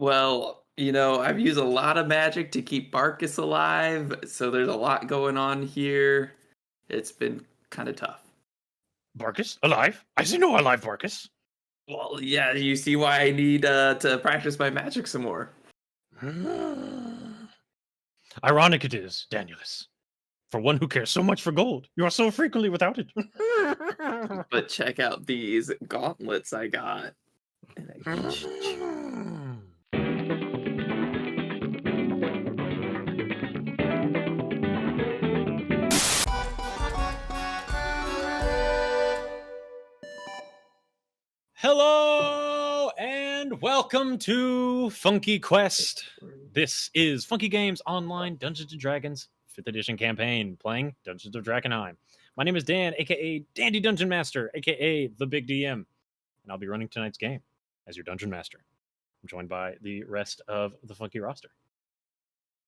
Well, I've used a lot of magic to keep Barkus alive, so there's a lot going on here. It's been kind of tough. Barkus? Alive? I see no alive Barkus. Well, yeah, you see why I need to practice my magic some more. Ironic it is, Danielus. For one who cares so much for gold, you are so frequently without it. But check out these gauntlets I got. And Hello and welcome to Funky Quest. This is Funky Games Online Dungeons & Dragons 5th edition campaign playing Dungeons of Drakkenheim. My name is Dan, aka Dandy Dungeon Master, aka the Big DM, and I'll be running tonight's game as your Dungeon Master. I'm joined by the rest of the Funky roster.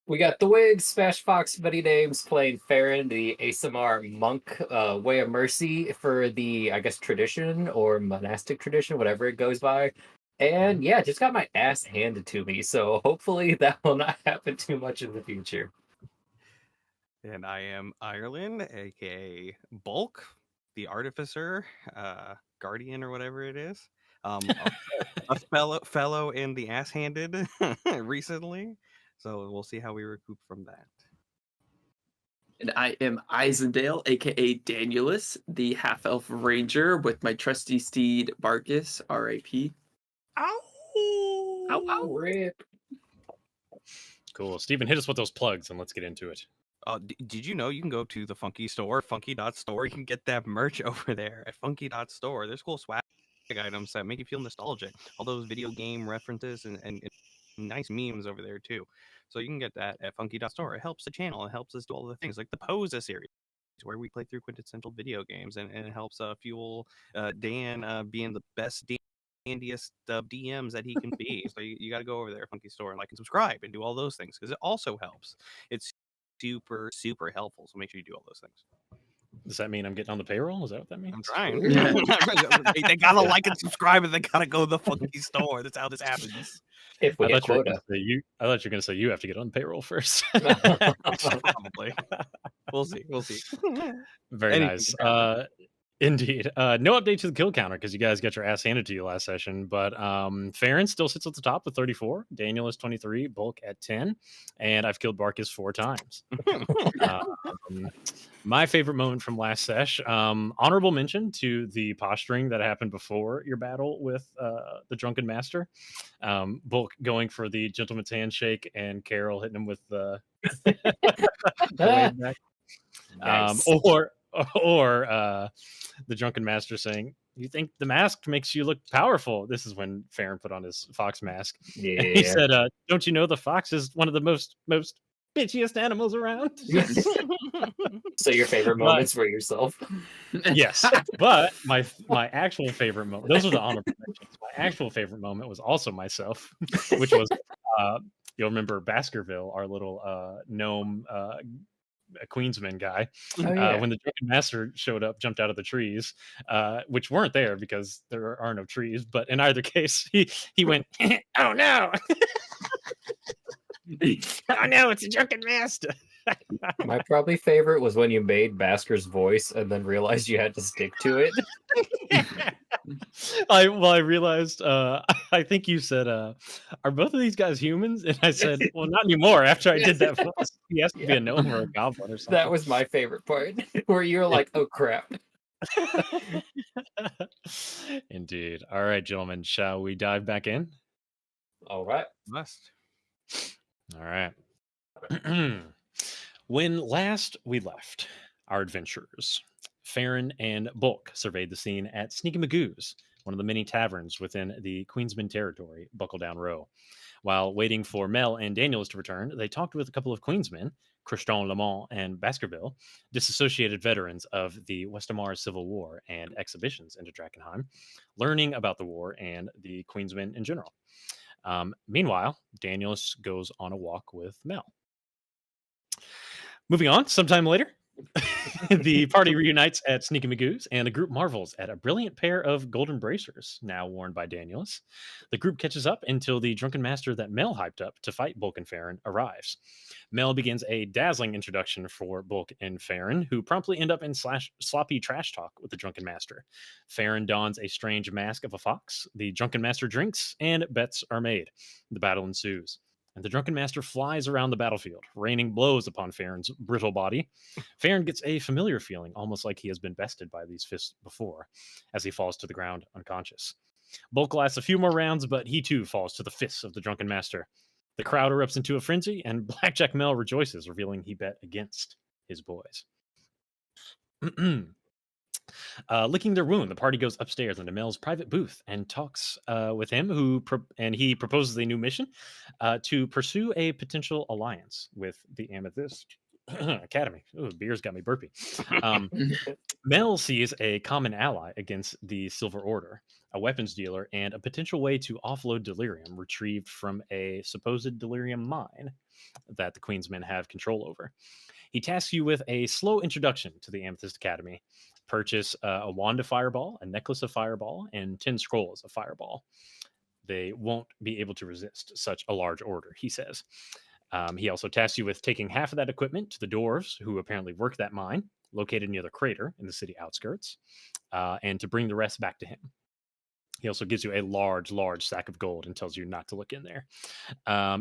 We got the Wigs, Smash Fox, Buddy Names playing Farron, the ASMR monk, Way of Mercy for the, I guess, tradition or monastic tradition, whatever it goes by. And yeah, just got my ass handed to me, so hopefully that will not happen too much in the future. And I am Ireland, aka Bulk, the Artificer, Guardian, or whatever it is. A fellow in the ass handed recently. So we'll see how we recoup from that. And I am Isendale, aka Danielus, the half-elf ranger with my trusty steed Barkus, R.I.P. Ow! Ow, ow. Rip. Cool. Steven, hit us with those plugs and let's get into it. Did you know you can go to the Funky store, funky.store? You can get that merch over there at funky.store. There's cool swag items that make you feel nostalgic. All those video game references and nice memes over there too. So you can get that at funky.store. It helps the channel. It helps us do all the things like the Posa series, where we play through quintessential video games, and it helps fuel Dan being the best dandiest DMs that he can be. So you got to go over there, Funky Store, and like and subscribe and do all those things because it also helps. It's super helpful. So make sure you do all those things. Does that mean I'm getting on the payroll? Is that what that means? I'm trying. They gotta like and subscribe, and they gotta go to the Funky Store. That's how this happens. If we get quota. I thought you were going to say you have to get on the payroll first. Probably. We'll see. Very nice. Indeed. No update to the kill counter because you guys got your ass handed to you last session. But Farron still sits at the top with 34. Daniel is 23. Bulk at 10. And I've killed Barkus 4 times. My favorite moment from last sesh, honorable mention to the posturing that happened before your battle with the Drunken Master. Bulk going for the gentleman's handshake and Carol hitting him with the wave back. Nice. Or the Drunken Master saying, "You think the mask makes you look powerful?" This is when Farron put on his fox mask. Yeah. And he said, "Don't you know the fox is one of the most bitchiest animals around?" So your favorite moments were yourself? Yes, but my actual favorite moment, those are the honorable mentions. My actual favorite moment was also myself, which was you'll remember Baskerville, our little gnome a Queensman guy, when the Drunken Master showed up, jumped out of the trees, which weren't there because there are no trees. But in either case, he went, "Oh no, oh no, it's a Drunken Master." My probably favorite was when you made Basker's voice and then realized you had to stick to it. I realized I think you said are both of these guys humans? And I said, well, not anymore. After I did that voice, he has to be a gnome or a goblin or something. That was my favorite part, where you're like, oh crap. Indeed. All right, gentlemen, shall we dive back in? All right. Must. All right. When last we left our adventurers, Farron and Bulk surveyed the scene at Sneaky Magoo's, one of the many taverns within the Queensman territory, Buckle Down Row. While waiting for Mel and Daniels to return, they talked with a couple of Queensmen, Christian Lamont and Baskerville, disassociated veterans of the Westamar Civil War and exhibitions into Drakkenheim, learning about the war and the Queensmen in general. Meanwhile, Daniels goes on a walk with Mel. Moving on, sometime later, The party reunites at Sneaky Magoo's, and the group marvels at a brilliant pair of golden bracers, now worn by Danielus. The group catches up until the drunken master that Mel hyped up to fight Bulk and Farron arrives. Mel begins a dazzling introduction for Bulk and Farron, who promptly end up in sloppy trash talk with the drunken master. Farron dons a strange mask of a fox, the drunken master drinks, and bets are made. The battle ensues, and the drunken master flies around the battlefield, raining blows upon Farron's brittle body. Farron gets a familiar feeling, almost like he has been bested by these fists before, as he falls to the ground unconscious. Bulk lasts a few more rounds, but he too falls to the fists of the drunken master. The crowd erupts into a frenzy, and Blackjack Mel rejoices, revealing he bet against his boys. Licking their wound, the party goes upstairs into Mel's private booth and talks with him, and he proposes a new mission to pursue a potential alliance with the Amethyst Academy. Ooh, beer's got me burpy. Mel sees a common ally against the Silver Order, a weapons dealer, and a potential way to offload delirium retrieved from a supposed delirium mine that the Queen's men have control over. He tasks you with a slow introduction to the Amethyst Academy. Purchase a wand of fireball, a necklace of fireball, and 10 scrolls of fireball. They won't be able to resist such a large order, he says. He also tasks you with taking half of that equipment to the dwarves, who apparently work that mine, located near the crater in the city outskirts, and to bring the rest back to him. He also gives you a large sack of gold and tells you not to look in there.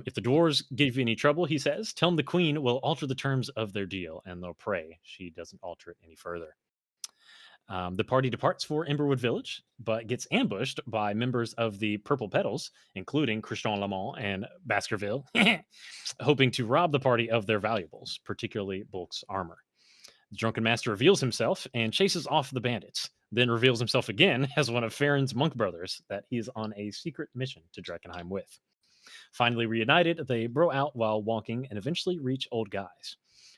If the dwarves give you any trouble, he says, tell them the queen will alter the terms of their deal, and they'll pray she doesn't alter it any further. The party departs for Emberwood Village, but gets ambushed by members of the Purple Petals, including Christian Lamont and Baskerville, hoping to rob the party of their valuables, particularly Bulk's armor. The drunken master reveals himself and chases off the bandits, then reveals himself again as one of Farron's monk brothers that he is on a secret mission to Drakkenheim with. Finally reunited, they bro out while walking and eventually reach Old Guy's.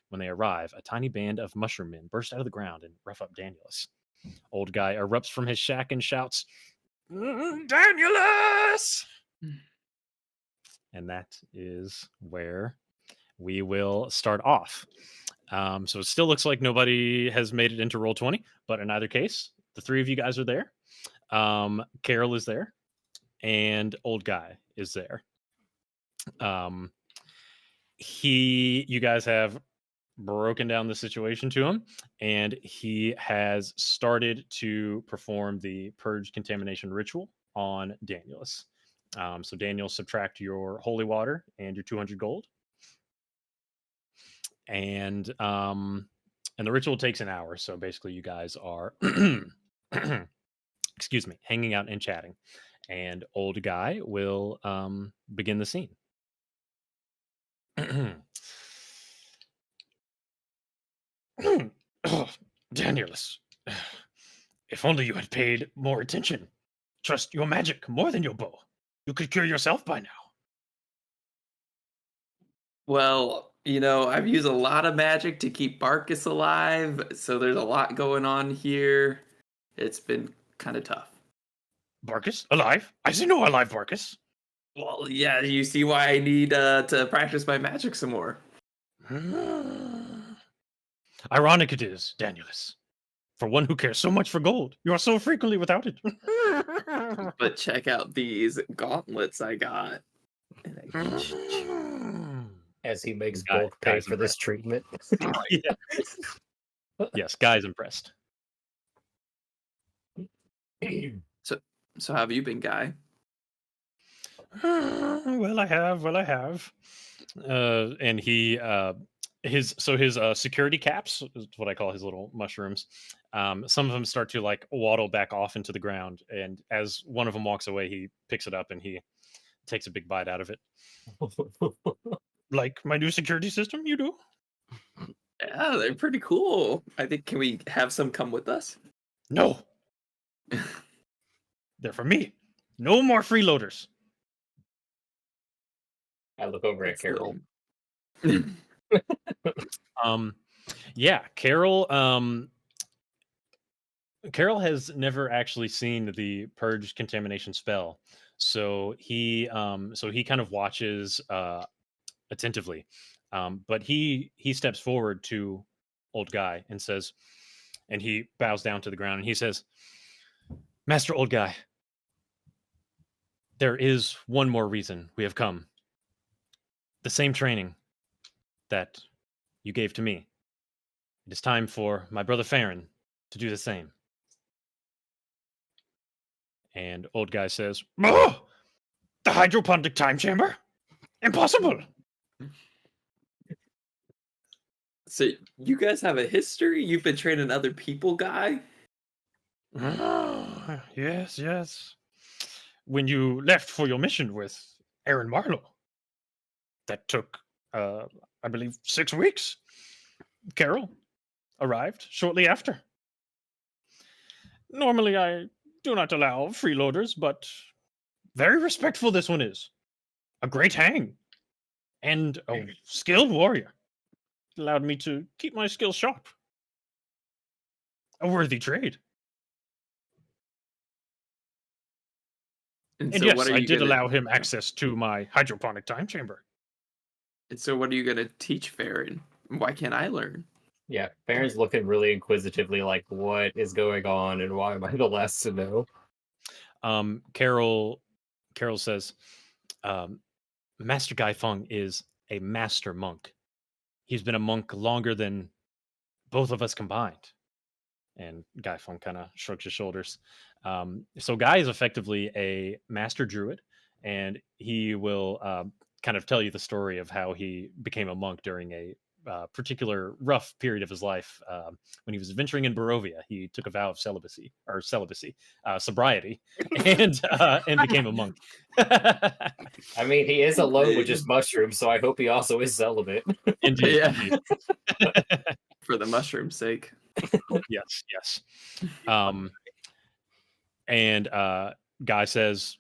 When they arrive, a tiny band of mushroom men burst out of the ground and rough up Danielus. Old Guy erupts from his shack and shouts, Danielus! And that is where we will start off. So it still looks like nobody has made it into Roll20, but in either case, the three of you guys are there. Carol is there, and Old Guy is there. You guys have broken down the situation to him, and he has started to perform the purge contamination ritual on Danielus. So Daniel, subtract your holy water and your 200 gold, and the ritual takes an hour. So basically, you guys are, excuse me, hanging out and chatting, and Old Guy will begin the scene. Danielus, if only you had paid more attention. Trust your magic more than your bow. You could cure yourself by now. Well, I've used a lot of magic to keep Barkus alive, so there's a lot going on here. It's been kind of tough. Barkus? Alive? I see no alive Barkus. Well, yeah, you see why I need to practice my magic some more. Ironic it is, Danielus. For one who cares so much for gold, you are so frequently without it. But check out these gauntlets I got. As he makes Bulk pay for this treatment. Yeah. Yes, Guy's impressed. So how have you been, Guy? Well, I have. And he his security caps is what I call his little mushrooms. Some of them start to like waddle back off into the ground, and as one of them walks away, he picks it up and he takes a big bite out of it. Like my new security system, you do? Yeah, they're pretty cool. I think, can we have some come with us? No. They're for me. No more freeloaders. I look over at Carol. Yeah, Carol has never actually seen the purge contamination spell, so he kind of watches attentively, but he steps forward to old guy and says, and he bows down to the ground and he says, Master Old Guy, there is one more reason we have come. The same training that you gave to me. It is time for my brother Farron to do the same. And old guy says, oh, the hydroponic time chamber? Impossible. So you guys have a history? You've been training other people, guy? Yes, yes. When you left for your mission with Aaron Marlowe, that took, I believe, 6 weeks. Carol arrived shortly after. Normally, I do not allow freeloaders, but very respectful this one is. A great hang and a skilled warrior. It allowed me to keep my skills sharp. A worthy trade. And so yes, what are I you did gonna... allow him access to my hydroponic time chamber. And so what are you going to teach Farron? Why can't I learn? Yeah, Farron's looking really inquisitively like, what is going on and why am I the last to know? Carol says, Master Guy Feng is a master monk. He's been a monk longer than both of us combined. And Guy Feng kind of shrugs his shoulders. So Guy is effectively a master druid, and he will kind of tell you the story of how he became a monk during a particular rough period of his life. When he was adventuring in Barovia, he took a vow of sobriety, and became a monk. I mean, he is alone with just mushrooms, so I hope he also is celibate. Indeed. Yeah. Indeed. For the mushroom's sake. Yes. And Guy says,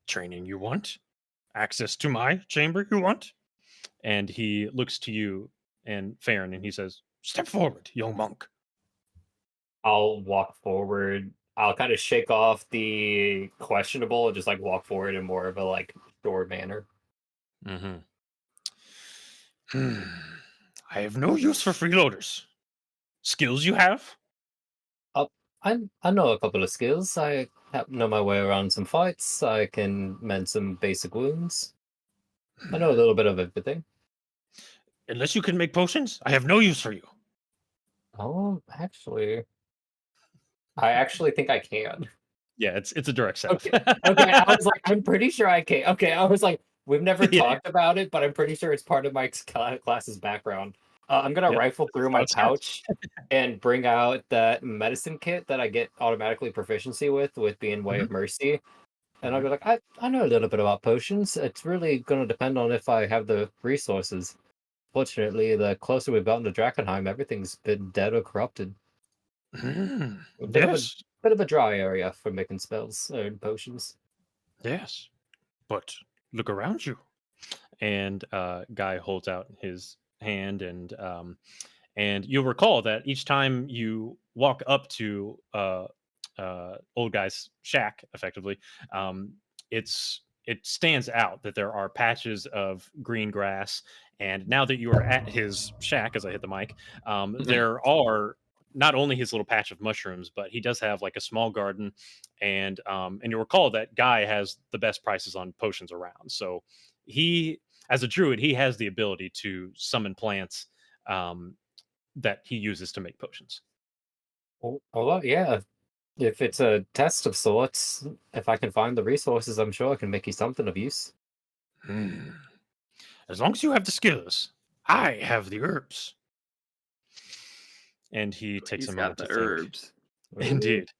training you want? Access to my chamber you want? And he looks to you and Farron and he says, step forward, young monk. I'll walk forward. I'll kind of shake off the questionable and just like walk forward in more of a like short manner. Mm-hmm. I have no use for freeloaders. Skills you have? I know a couple of skills. I know my way around some fights. I can mend some basic wounds. I know a little bit of everything. Unless you can make potions, I have no use for you. Oh, actually, I actually think I can. Yeah, it's a direct set. Okay, I was like, I'm pretty sure I can. Okay, I was like, we've never talked about it, but I'm pretty sure it's part of my class's background. I'm gonna rifle through my pouch and bring out that medicine kit that I get automatically proficiency with being Way of Mercy. And I'll be like, I know a little bit about potions. It's really gonna depend on if I have the resources. Fortunately, the closer we've gotten to Drakkenheim, everything's been dead or corrupted. Bit of a dry area for making spells and potions. Yes, but look around you. And Guy holds out his hand, and you'll recall that each time you walk up to old guy's shack, effectively, it stands out that there are patches of green grass. And now that you are at his shack, as I hit the mic, there are not only his little patch of mushrooms, but he does have like a small garden, and you recall that Guy has the best prices on potions around. So he, as a druid, he has the ability to summon plants that he uses to make potions. Well, yeah. If it's a test of sorts, if I can find the resources, I'm sure I can make you something of use. As long as you have the skills, I have the herbs. And he takes a moment to think. Herbs. Indeed.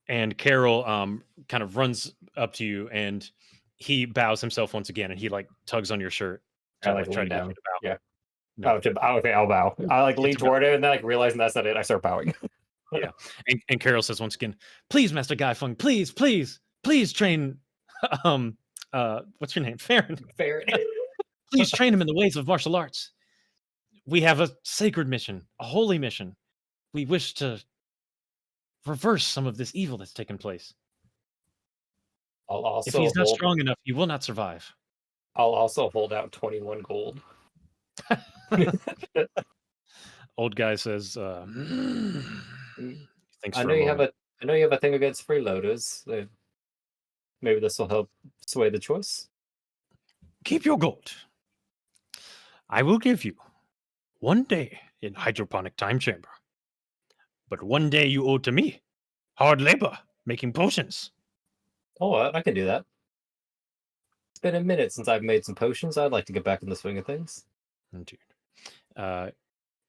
And Carol kind of runs up to you and he bows himself once again and he like tugs on your shirt. I like lean down. Yeah. No. Okay, I'll bow. I like lean toward it and then like realizing that's not it, I start bowing. Yeah. And Carol says once again, please, Master Guy Feng, please train what's your name? Farron. Please train him in the ways of martial arts. We have a sacred mission, a holy mission. We wish to reverse some of this evil that's taken place. I'll also if he's not strong enough, he will not survive. I'll also hold out 21 gold. Old guy says, thanks I for know a you have moment. a thing against freeloaders. Maybe this will help sway the choice. Keep your gold. I will give you 1 day in hydroponic time chamber. But 1 day you owe to me. Hard labor, making potions. Oh, I can do that. It's been a minute since I've made some potions. I'd like to get back in the swing of things. Indeed.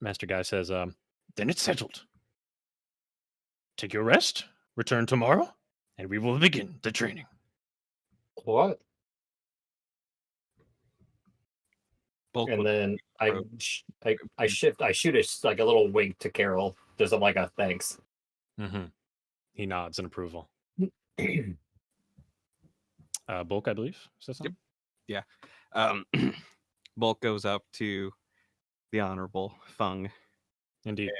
Master guy says, then it's settled. Take your rest, return tomorrow, and we will begin the training. What? Bulk And will- then I shoot like a little wink to Carol. There's like a thanks. Mm-hmm. He nods in approval. Bulk, I believe. Says something? Yeah. Bulk goes up to the Honorable Fung. Indeed.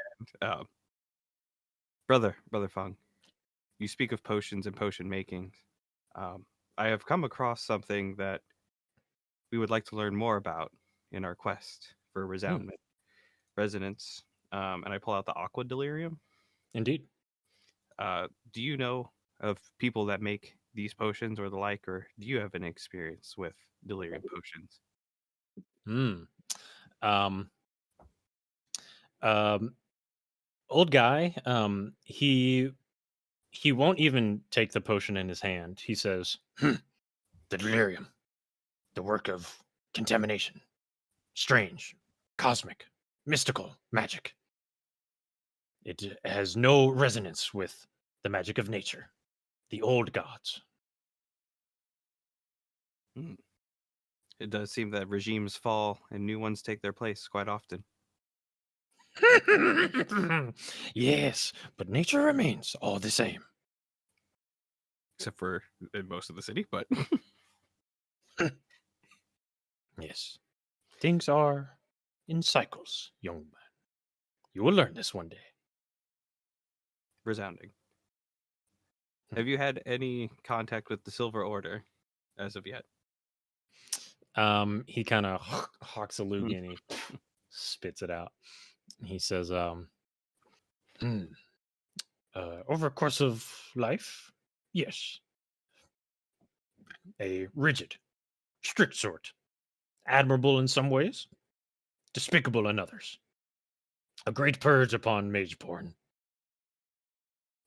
Brother Fung, you speak of potions and potion making. I have come across something that we would like to learn more about in our quest for resoundment resonance. And I pull out the aqua delirium. Indeed. Do you know of people that make these potions or the like, or do you have an experience with delirium potions? Old guy, he won't even take the potion in his hand. He says, the delirium, the work of contamination, strange, cosmic, mystical magic. It has no resonance with the magic of nature, the old gods. It does seem that regimes fall and new ones take their place quite often. Yes, but nature remains all the same. Except for in most of the city, but Yes, things are in cycles, young man. You will learn this one day. resounding. Have you had any contact with the Silver Order as of yet? He kind of hawks a loogie and he spits it out. He says, over a course of life, yes. A rigid, strict sort. Admirable in some ways, despicable in others. A great purge upon Mageborn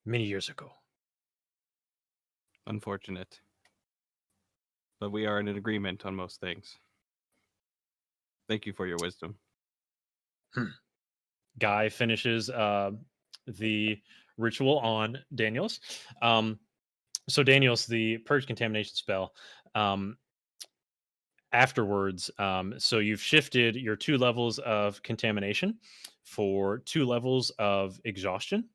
many years ago. Unfortunate. But we are in an agreement on most things. Thank you for your wisdom. Guy finishes the ritual on Daniels. So Daniels, the purge contamination spell, afterwards, so you've shifted your 2 levels of contamination for 2 levels of exhaustion.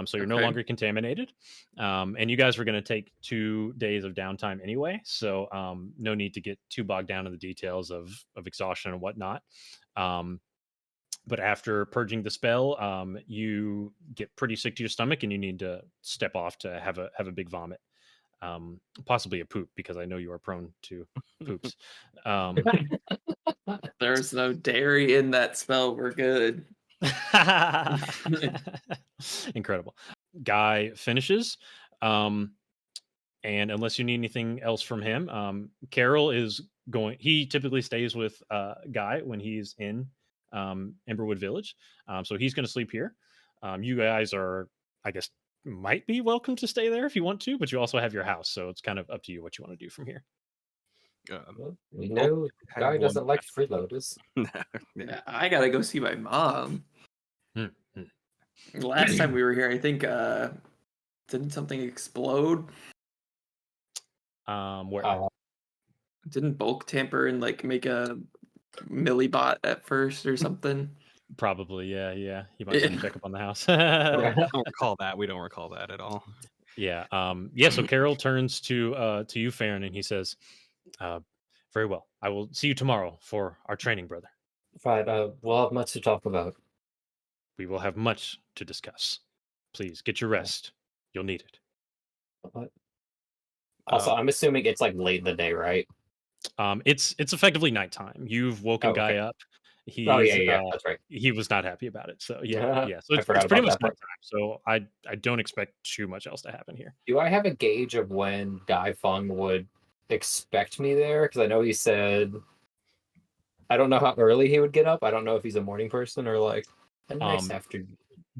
So you're no Okay. longer contaminated. And you guys were going to take 2 days of downtime anyway. So no need to get too bogged down in the details of exhaustion and whatnot. But after purging the spell, you get pretty sick to your stomach and you need to step off to have a big vomit. Possibly a poop, because I know you are prone to poops. There's no dairy in that spell. We're good. Incredible. Guy finishes. And unless you need anything else from him, Carol is going. He typically stays with Guy when he's in Emberwood Village. So he's going to sleep here. You guys are, I guess, might be welcome to stay there if you want to, but you also have your house. So it's kind of up to you what you want to do from here. We know have Guy one doesn't like freeloaders. Yeah, I gotta go see my mom. Last time we were here, I think didn't something explode? Where? Didn't Bulk tamper and like make a millibot at first or something? Probably, yeah. He might want to check up on the house. We don't recall that. We don't recall that at all. Yeah. So Carol turns to you, Farron, and he says, very well. I will see you tomorrow for our training, brother. Right, we'll have much to talk about. We will have much to discuss. Please get your rest. You'll need it. Also, I'm assuming it's like late in the day, right? It's effectively nighttime. You've woken Oh, Guy okay. up. Oh, He's yeah, that's right. he was not happy about it. So yeah. So I it's forgot pretty about much that part. nighttime. So I don't expect too much else to happen here. Do I have a gauge of when Guy Feng would expect me there? Because I know he said, I don't know how early he would get up. I don't know if he's a morning person or like a nice Um, afternoon.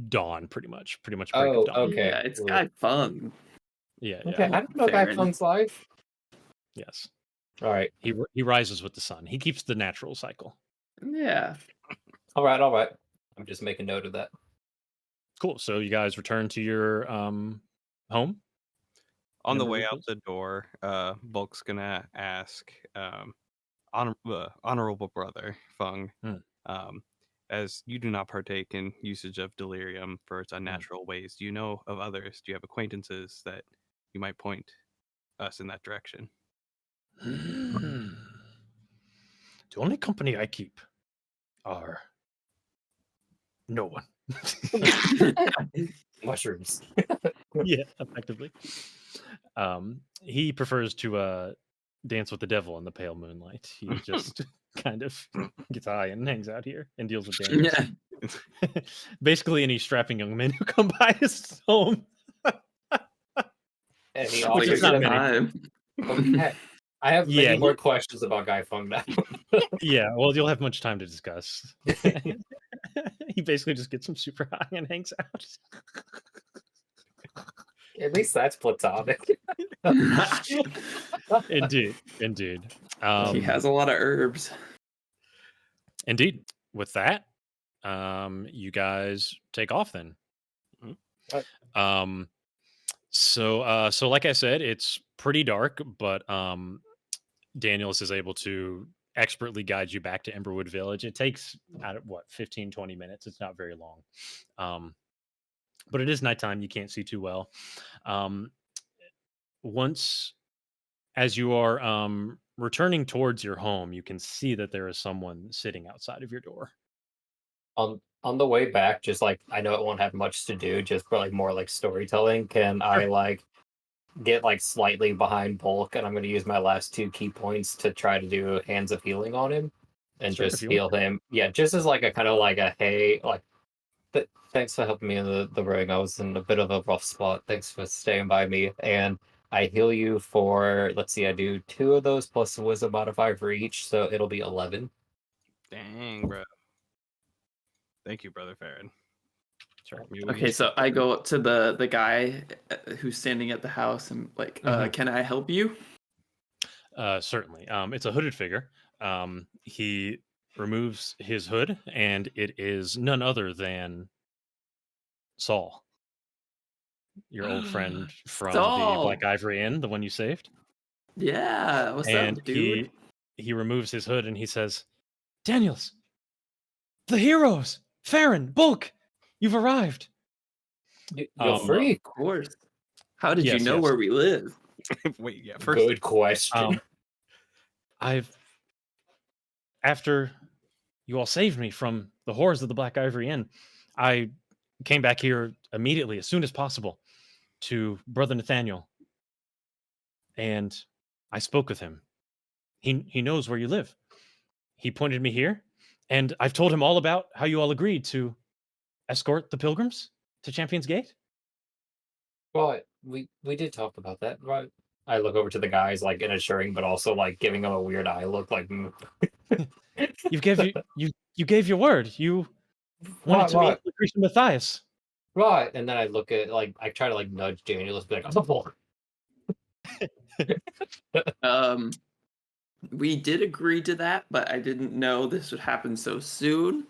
Dawn, pretty much break of Oh, dawn. okay. Yeah, it's Cool. Guy Fung. Yeah, Okay, yeah. I don't know Guy Farron. Feng's life. Yes. All right. He rises with the sun. He keeps the natural cycle. Yeah. All right. All right. I'm just making note of that. Cool. So you guys return to your home. On the Remember way who out goes? the door, Bulk's gonna ask, honorable brother Fung, as you do not partake in usage of delirium for its unnatural ways, do you know of others? Do you have acquaintances that you might point us in that direction? The only company I keep are no one. Mushrooms. Yeah, effectively. He prefers to dance with the devil in the pale moonlight. He just kind of gets high and hangs out here and deals with Daniels. Yeah. Basically, any strapping young men who come by his home. And he Sounds like a offers not good them. many. time. Okay. I have Yeah, many more questions about Guy Feng now. Yeah, well, you'll have much time to discuss. He basically just gets him super high and hangs out. At least that's platonic. Indeed. He has a lot of herbs. Indeed. With that, you guys take off then. Right. So like I said, it's pretty dark, but Daniels is able to expertly guide you back to Emberwood Village. It takes 15, 20 minutes. It's not very long. But it is nighttime. You can't see too well. Once as you are returning towards your home, you can see that there is someone sitting outside of your door. On the way back, just like I know it won't have much to do, just for like more like storytelling, can I like get like slightly behind Bulk, and I'm going to use my last 2 key points to try to do Hands of Healing on him and Sure, just if you heal him. Yeah, just as like a kind of like a hey, like thanks for helping me in the ring. I was in a bit of a rough spot. Thanks for staying by me. And I heal you for, let's see, I do 2 of those plus a wisdom modifier for each, so it'll be 11. Dang, bro. Thank you, brother Farron. Sure. Okay, so I go up to the guy who's standing at the house and like, can I help you? Certainly. It's a hooded figure. He removes his hood, and it is none other than Saul, your old friend from the Saul! Black Ivory Inn, the one you saved. Yeah, what's And up, dude? he removes his hood and he says, "Daniels, the heroes, Farron, Bulk, you've arrived." You're free. Of course. How did you Yes, know yes. where we live? Wait, yeah, first Good question. After you all saved me from the horrors of the Black Ivory Inn, I came back here immediately, as soon as possible, to Brother Nathaniel, and I spoke with him. He knows where you live. He pointed me here, and I've told him all about how you all agreed to escort the pilgrims to Champion's Gate. Well, we did talk about that, right? I look over to the guys like in assuring, but also like giving them a weird eye look, like. You gave your word. You wanted to meet with Grecian Matthias. Right, and then I look at like I try to like nudge Daniel, just be like, We did agree to that, but I didn't know this would happen so soon.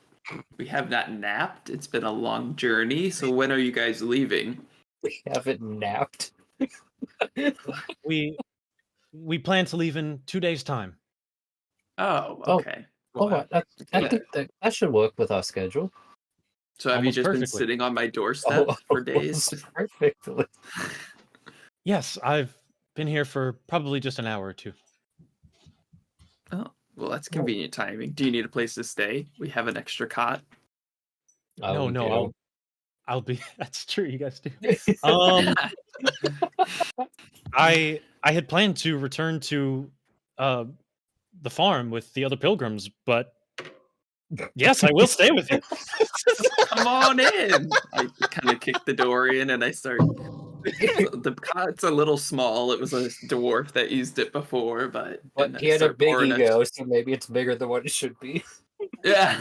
We have not napped. It's been a long journey. So when are you guys leaving? we haven't napped. We plan to leave in 2 days' time. Oh, okay. All right, I think that should work with our schedule. So have you Almost just been perfectly. sitting on my doorstep for days? Perfectly. Yes, I've been here for probably just an hour or 2. Oh, well, that's convenient timing. Do you need a place to stay? We have an extra cot. No, I'll be. That's true. You guys do. I had planned to return to the farm with the other pilgrims, but yes, I will stay with you. Come on in. I kind of kick the door in and I start. The cot's a little small. It was a dwarf that used it before, but But and he I had a start big pouring ego, so maybe it's bigger than what it should be. Yeah.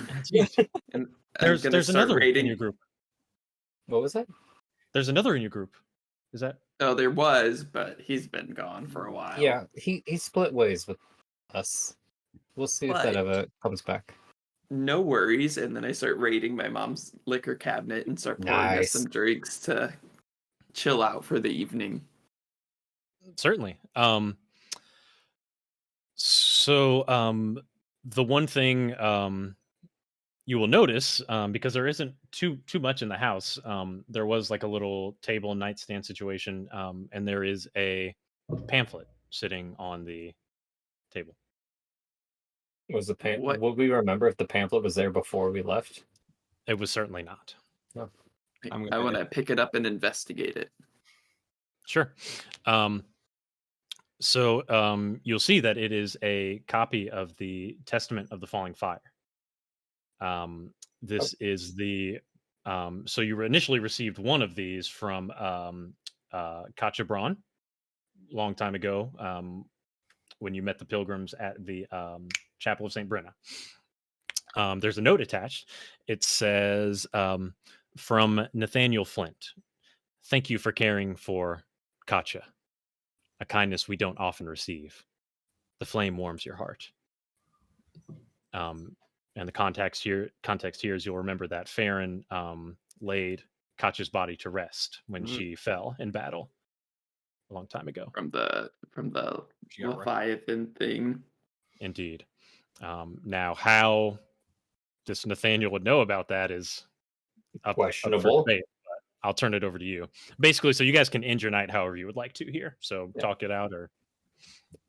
And I'm There's gonna start another in raiding. your group. What was that? There's another in your group. Is that? Oh, there was, but he's been gone for a while. Yeah, he split ways with us. We'll see if that But- ever comes back. No worries. And then I start raiding my mom's liquor cabinet and start pouring us Nice. some drinks to chill out for the evening. Certainly. So the one thing you will notice, because there isn't too much in the house, there was like a little table and nightstand situation, and there is a pamphlet sitting on the table. Was the What- Would we remember if the pamphlet was there before we left? It was certainly not. I'm I gonna- want to pick it up and investigate it. Sure. So you'll see that it is a copy of the Testament of the Falling Fire. This is the so you initially received one of these from Katja Braun long time ago, when you met the pilgrims at the Chapel of St. Brenna. There's a note attached. It says, from Nathaniel Flint, thank you for caring for Katja, a kindness we don't often receive. The flame warms your heart. And the context here is you'll remember that Farron laid Katja's body to rest when she fell in battle a long time ago. From the She got right. Leviathan thing. Indeed. Now, how this Nathaniel would know about that is up for Questionable. debate, but I'll turn it over to you. Basically, so you guys can end your night however you would like to here. So Yeah. talk it out, or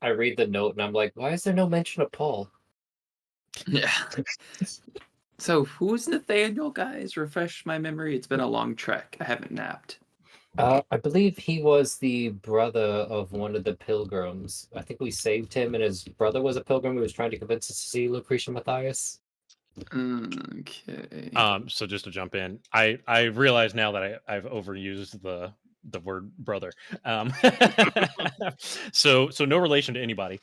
I read the note and I'm like, why is there no mention of Paul? Yeah. So who's Nathaniel, guys? Refresh my memory. It's been a long trek. I haven't napped. I believe he was the brother of one of the pilgrims. I think we saved him, and his brother was a pilgrim who was trying to convince us to see Lucretia Matthias. Okay. so just to jump in, I realize now that I've overused the word brother. So no relation to anybody.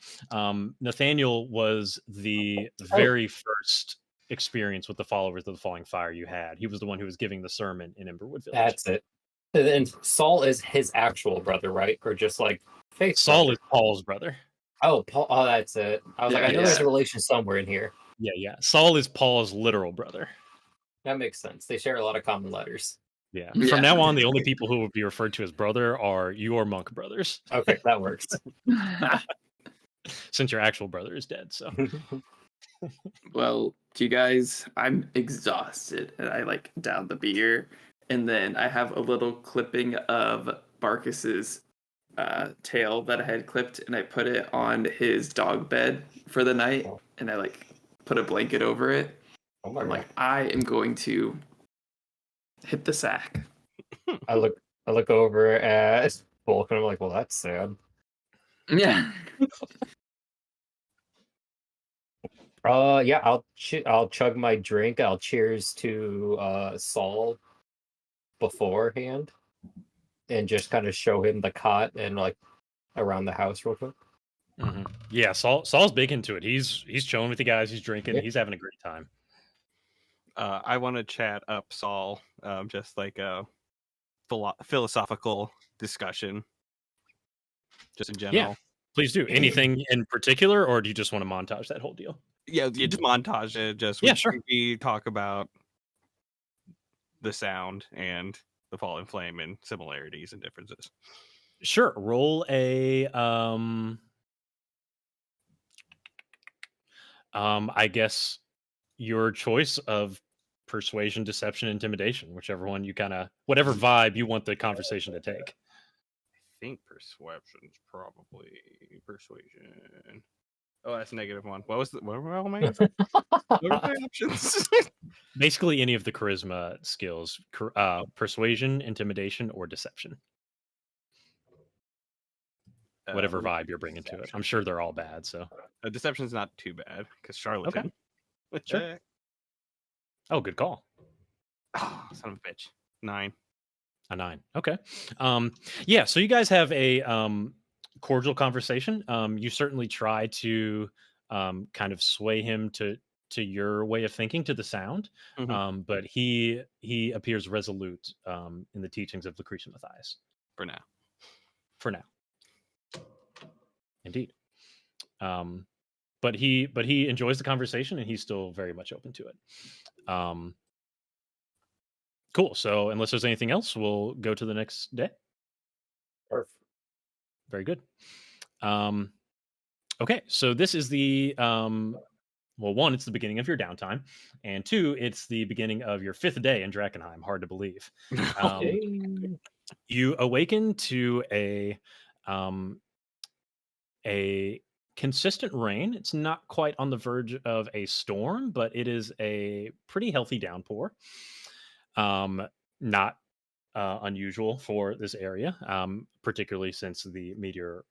Nathaniel was the very first experience with the followers of the Falling Fire you had. He was the one who was giving the sermon in Emberwood Village. That's it. And then Saul is his actual brother, right? Or just like faith Saul brother? is Paul's brother. Oh, Paul. Oh, that's it. I was like, I know there's Yeah. a relation somewhere in here. Yeah. Saul is Paul's literal brother. That makes sense. They share a lot of common letters. Yeah. Yeah. From now on, the only people who will be referred to as brother are your monk brothers, Okay, that works. since your actual brother is dead. So Well, do you guys? I'm exhausted, and I like down the beer, and then I have a little clipping of Barkus's tail that I had clipped, and I put it on his dog bed for the night, and I like put a blanket over it. Oh my I'm god. like, I am going to hit the sack. I look over at Bulk and I'm like, well, that's sad. Yeah. Yeah, I'll chug my drink. I'll cheers to Saul beforehand, and just kind of show him the cot and like around the house real quick. yeah, Saul's big into it. He's chilling with you guys. He's drinking. Yeah. He's having a great time. I want to chat up Saul, just like a philosophical discussion, just in general. Please do. Anything in particular, or do you just want to montage that whole deal? Yeah, you just montage it. Just Yeah, sure. We talk about the sound and the fallen flame and similarities and differences. Sure. Roll a I guess your choice of persuasion, deception, intimidation, whichever one you whatever vibe you want the conversation to take. I think persuasion's probably persuasion. Oh, that's -1. What were all my what were my options? Basically any of the charisma skills, persuasion, intimidation, or deception. whatever vibe you're bringing to it. I'm sure they're all bad. So Deception's not too bad because charlatan. Sure. Oh, good call. Oh, son of a bitch. 9. A 9. Okay. Yeah. So you guys have a cordial conversation. You certainly try to kind of sway him to your way of thinking, to the sound, but he appears resolute in the teachings of Lucretia Mathias. For now. For now. Indeed. But he enjoys the conversation and he's still very much open to it. Cool. So unless there's anything else, we'll go to the next day. Perfect. Very good. Okay, so this is the well, one, it's the beginning of your downtime, and two, it's the beginning of your 5th day in Drakkenheim. Hard to believe. You awaken to a consistent rain. It's not quite on the verge of a storm, but it is a pretty healthy downpour. Not unusual for this area, particularly since the meteor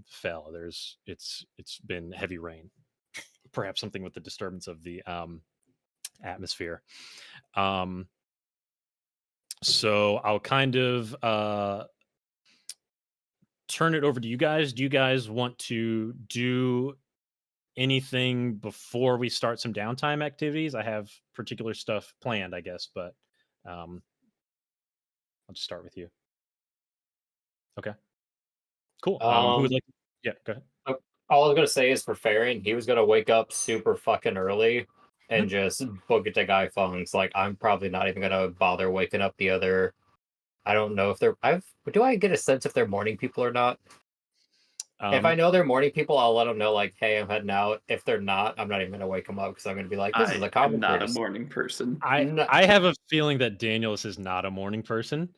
fell. It's been heavy rain, perhaps something with the disturbance of the atmosphere. So I'll kind of turn it over to you guys. Do you guys want to do anything before we start some downtime activities? I have particular stuff planned, I guess, but I'll just start with you. Okay. Cool. Who would like to... Yeah, go ahead. All I was gonna say is for Farron, he was gonna wake up super fucking early and just book it to Guy Fung's. Like, I'm probably not even gonna bother waking up the other. I don't know if they're. Do I get a sense if they're morning people or not? If I know they're morning people, I'll let them know, like, hey, I'm heading out. If they're not, I'm not even gonna wake them up because I'm gonna be like, this is a common. I'm not a morning person. I have a feeling that Danielus is not a morning person.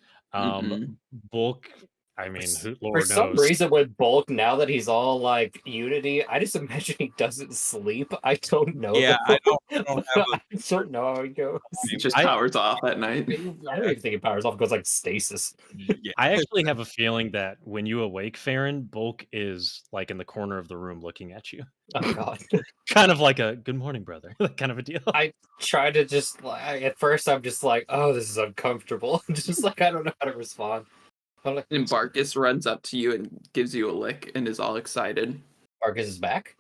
Bulk, I mean, Lord knows. For some reason, with Bulk, now that he's all like Unity, I just imagine he doesn't sleep. I don't know. Yeah, I don't know how he goes. He just powers off at night. I don't even think he powers off. It goes like stasis. Yeah. I actually have a feeling that when you awake, Farron, Bulk is like in the corner of the room looking at you. Oh God. Kind of like a good morning, brother. Kind of a deal. I try to just at first I'm just like, oh, this is uncomfortable. Just like I don't know how to respond. Like, and Barkus runs up to you and gives you a lick and is all excited. Barkus is back?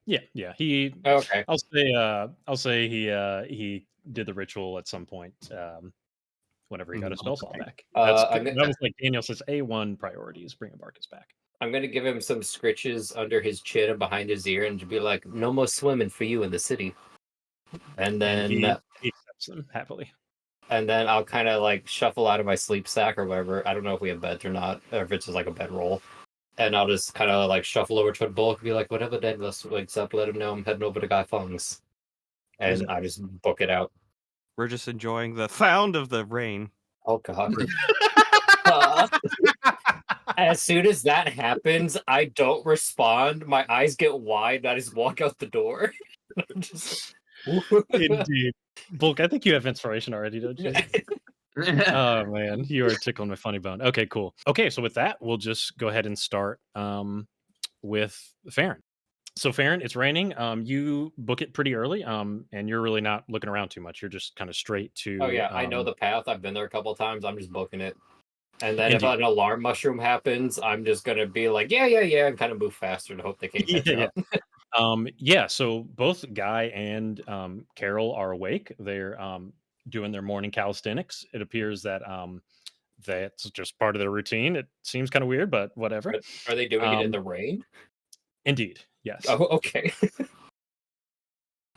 Yeah. He okay. I'll say he did the ritual at some point whenever he got a spell slot back. That was like Daniel says A1 priority is bringing Barkus back. I'm gonna give him some scritches under his chin and behind his ear and be like, no more swimming for you in the city. And then he accepts them happily. And then I'll kind of like shuffle out of my sleep sack or whatever. I don't know if we have beds or not, or if it's just like a bedroll. And I'll just kind of like shuffle over to a Bulk and be like, whatever Danielus wakes up, let him know I'm heading over to Guy Fung's. And I just book it out. We're just enjoying the sound of the rain. Oh, God. As soon as that happens, I don't respond. My eyes get wide. I just walk out the door. Indeed. Bulk, I think you have inspiration already, don't you? Oh, man. You are tickling my funny bone. Okay, cool. Okay, so with that, we'll just go ahead and start with Farron. So, Farron, it's raining. You book it pretty early, and you're really not looking around too much. You're just kind of straight to... Oh, yeah. I know the path. I've been there a couple of times. I'm just booking it. And then if an alarm mushroom happens, I'm just going to be like, yeah, and kind of move faster to hope they can't catch up. So both Guy and Carol are awake. They're doing their morning calisthenics. It appears that that's just part of their routine. It seems kind of weird, but whatever. Are they doing it in the rain? Indeed, yes. Oh, okay.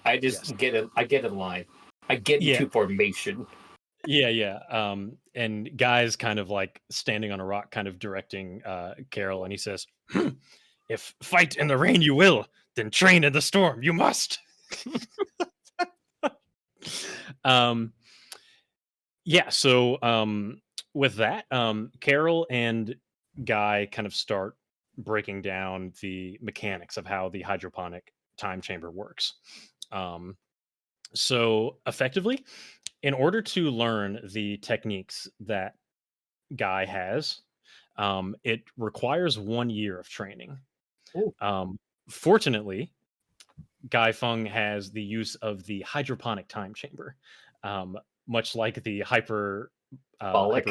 I just get in line. I get into formation. Yeah. And Guy's kind of like standing on a rock, kind of directing Carol, and he says, if fight in the rain you will, then train in the storm you must. So with that, Carol and Guy kind of start breaking down the mechanics of how the hydroponic time chamber works. So effectively, in order to learn the techniques that Guy has, It requires 1 year of training. Ooh. Fortunately, Guy Feng has the use of the hydroponic time chamber, much like the hyperbolic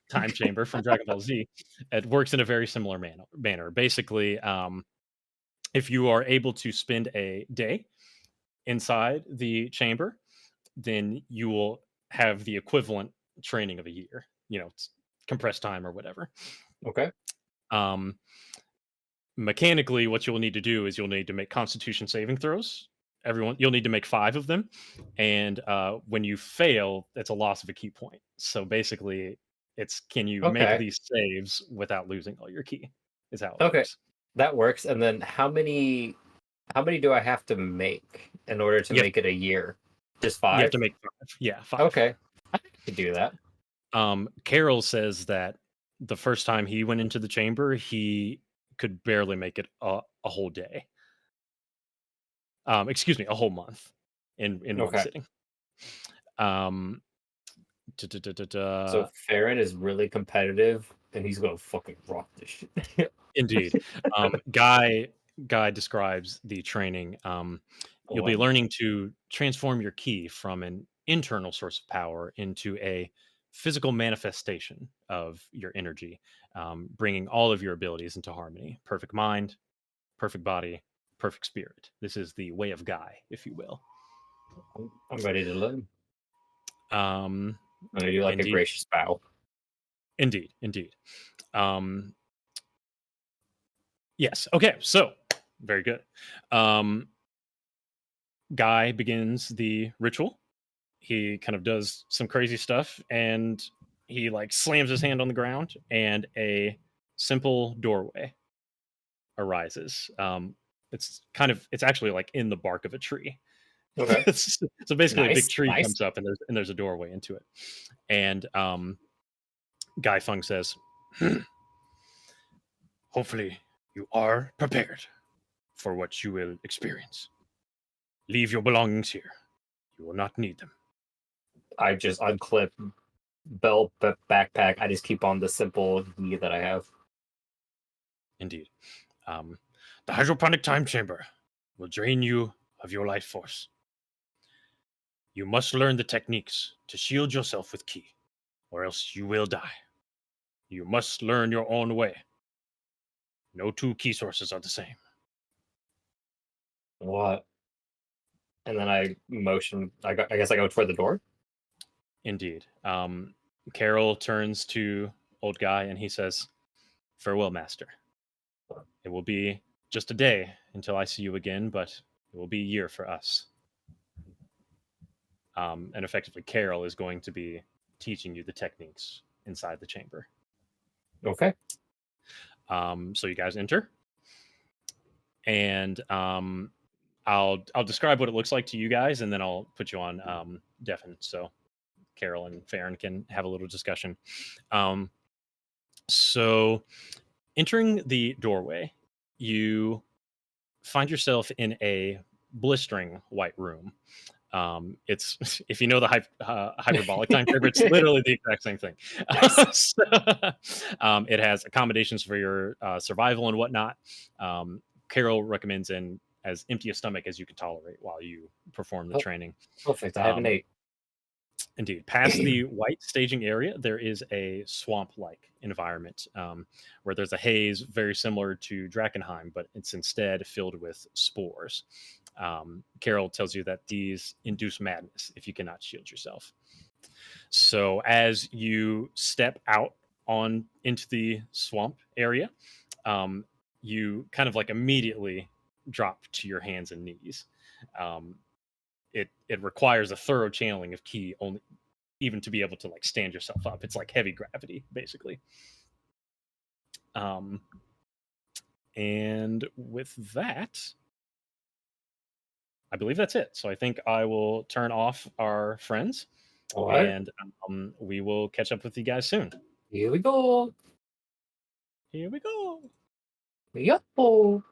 time chamber from Dragon Ball Z. It works in a very similar manner. Basically, if you are able to spend a day inside the chamber, then you will have the equivalent training of a year. It's compressed time or whatever. Okay. Mechanically, what you'll need to do is you'll need to make Constitution saving throws. You'll need to make 5 of them, and when you fail, it's a loss of a key point. So basically, it's can you make these saves without losing all your key? Is how it works. That works. And then how many do I have to make in order to make it a year? Just 5? You have to make 5. Yeah, 5. Okay, I could do that. Carol says that the first time he went into the chamber, he could barely make it a whole day. Excuse me, a whole month in one sitting. So Farron is really competitive, and he's gonna fucking rock this shit. Indeed. Guy describes the training. You'll be learning to transform your ki from an internal source of power into a physical manifestation of your energy, bringing all of your abilities into harmony. Perfect mind, perfect body, perfect spirit. This is the way of Guy, if you will. I'm ready to learn. I'm gonna do like a gracious bow. Indeed. Yes. Okay. So very good. Guy begins the ritual. He kind of does some crazy stuff, and he like slams his hand on the ground, and a simple doorway arises. It's actually like in the bark of a tree. Okay. So basically, a big tree comes up, and there's a doorway into it. And Guy Feng says, "Hopefully, you are prepared for what you will experience. Leave your belongings here. You will not need them." I just unclip belt backpack. I just keep on the simple gi that I have. Indeed. The hydroponic time chamber will drain you of your life force. You must learn the techniques to shield yourself with ki, or else you will die. You must learn your own way. No 2 key sources are the same. What? And then I motion. I guess I go toward the door. Indeed. Carol turns to old Guy and he says, "Farewell, master. It will be just a day until I see you again, but it will be a year for us." And effectively, Carol is going to be teaching you the techniques inside the chamber. Okay. So you guys enter, and I'll describe what it looks like to you guys, and then I'll put you on deafen, so Carol and Farron can have a little discussion. So entering the doorway, you find yourself in a blistering white room. It's if you know the hyperbolic time chamber, it's literally the exact same thing. It has accommodations for your survival and whatnot. Carol recommends as empty a stomach as you can tolerate while you perform the training. Perfect. I have an 8. Indeed. Past the white staging area, there is a swamp-like environment where there's a haze very similar to Drakkenheim, but it's instead filled with spores. Carol tells you that these induce madness if you cannot shield yourself. So as you step out into the swamp area, you kind of like immediately drop to your hands and knees. It requires a thorough channeling of ki only even to be able to like stand yourself up. It's like heavy gravity, basically. And with that, I believe that's it. So I think I will turn off our friends, and we will catch up with you guys soon. Here we go. Here we go. Yo.